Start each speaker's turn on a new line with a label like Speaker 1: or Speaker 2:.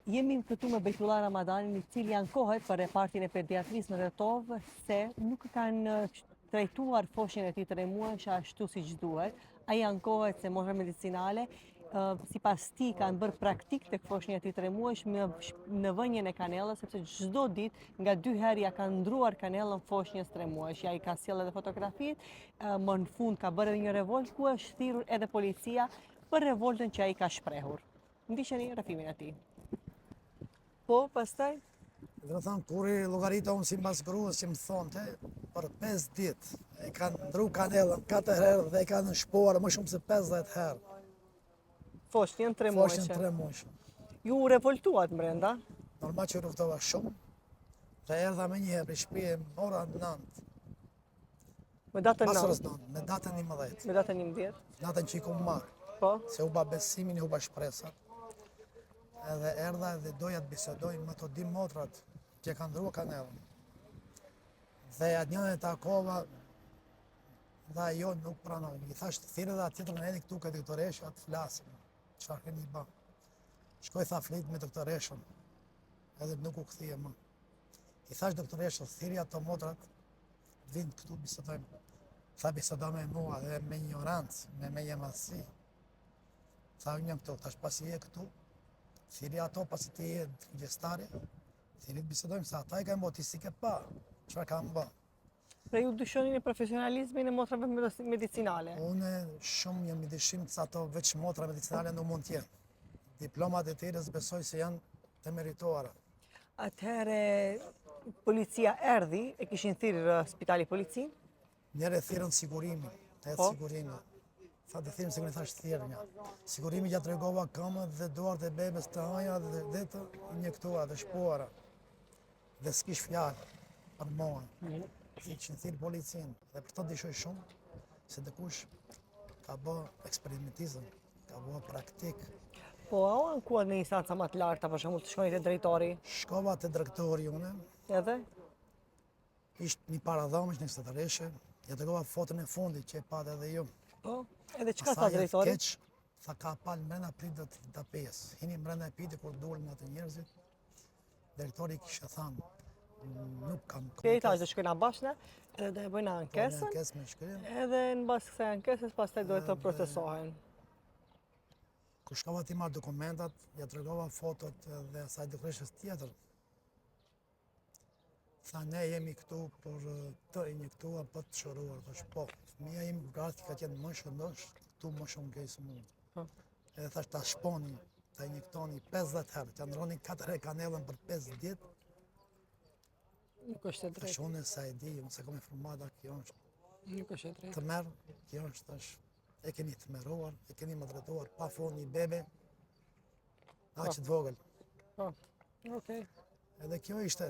Speaker 1: Jemi këtu me Bejtullah Ramadanin, i cili ankohet për repartin e pediatrisë në Retov se nuk kanë trajtuar foshnjën e tij të remuajsh ashtu siç duhet. Ai ankohet se mosha medicinale, sipas tij kanë bërë praktik tek foshnja e tij të remuajsh në vënien e kanellës, sepse çdo ditë nga 2 herë ja kanë ndruar kanellën foshnjës të remuajsh. Ai ka sjellë edhe fotografitë, më në fund ka bërë edhe një revolt ku është thirrur edhe policia për revoltën që ai ka shprehur. Ndiqeni rrëfimin e tij. Po, pastaj?
Speaker 2: Dhe më thonë, kur i llogarita unë si mbas gruas që më thonte, për 5 ditë e kanë ndru kanellën 4 herë dhe e kanë shpuar më shumë se 50 herë.
Speaker 1: Foshnjën 3
Speaker 2: Foshnjën
Speaker 1: muajshe.
Speaker 2: 3 muajshe.
Speaker 1: Ju u revoltuat brenda?
Speaker 2: Normal që luftova shumë, dhe erdha me një herë i shtëpie më ora 9,
Speaker 1: Me datën
Speaker 2: pas
Speaker 1: 9,
Speaker 2: orës 9, me datën 11,
Speaker 1: me datën 11.
Speaker 2: datën që i kom marrë,
Speaker 1: Po,
Speaker 2: se huba besimin, i huba shpresat. Edhe erdha edhe doja të bisedoj me të dy motrat që kanë ndruar kanellën. Dhe atë njënë e takova, dhe ajo nuk pranoj. I thash, thirrë dhe atë tjetër në edhe këtu ka doktoreshë, atë flasim, çfarë keni bë. Shkoj tha flit me doktoreshën, edhe nuk u kthie më. I thash doktoreshës, thirrja ato motrat, vinë këtu bisedojmë. Tha bisedo me mua dhe me ignorancë, me jemasi. Tha unë jam këtu, thash pasi je këtu, thirrja ato pasi ti je gjestare, thirrja bisedojmë se ata i kanë bërë, ti si ke pa, çfarë kanë bë.
Speaker 1: pra ju dyshoni në profesionalizmin e motrave medicinale.
Speaker 2: Unë shumë jam i dyshim se ato veç motra medicinale nuk mund t'jenë. Diplomat e tyre besoj se janë të merituara.
Speaker 1: Atëherë, policia erdhi, e kishin thirrë spitali policin?
Speaker 2: Njerë e thirrën sigurimi,
Speaker 1: Po?
Speaker 2: sigurimi. Tha të thirrën sigurimi, thash thirrë një. Sigurimi ja tregova këmbët dhe duart e bebes të haja dhe të injektuara dhe shpuara. Dhe s'kish fjalë për mua. Si që në thirë policin. Dhe për të dishoj shumë, se dikush ka bë eksperimentizëm, ka bë praktik.
Speaker 1: Po, a u ankuat në instanca më të larta, për shembull të shkoni te drejtori?
Speaker 2: Shkova te drejtori une,
Speaker 1: Edhe?
Speaker 2: ishtë një paradhomësh në stëtëreshe, ja tregova foton e fundit që e patë edhe ju.
Speaker 1: Po, edhe çka tha drejtori?
Speaker 2: Keq, tha ka palë mbrenda prit të pesë. Hini mbrenda e piti kur dulin atë njerëzit. Drejtori kishte thënë, nuk kam
Speaker 1: Te i thash do shkojna bashkë edhe do e bëjna ankesën,
Speaker 2: ankesë me shkrim.
Speaker 1: edhe në bazë kësaj ankesës pastaj duhet të procesohen.
Speaker 2: Kur shkova ti marrë dokumentat, ja tregova fotot dhe asaj doktoreshës tjetër. Tha, ne jemi këtu për të injektuar, për të shëruar. Thash, po, fëmija im gati ka qenë më shëndosh, këtu më shumë kejsë mund.
Speaker 1: Po.
Speaker 2: Edhe thash, ta shponi, ta injektoni 50 herë, të ndroni 4 herë kanellën për 5 ditë.
Speaker 1: Nuk është e
Speaker 2: Tash
Speaker 1: drejtë.
Speaker 2: unë sa e di, unë se kam informata, kjo është
Speaker 1: Nuk është e drejtë.
Speaker 2: të merë, kjo është tash, e keni të meruar, e keni më drejtuar, pa fund një bebe, aq të vogël.
Speaker 1: Po. Okej.
Speaker 2: Edhe kjo ishte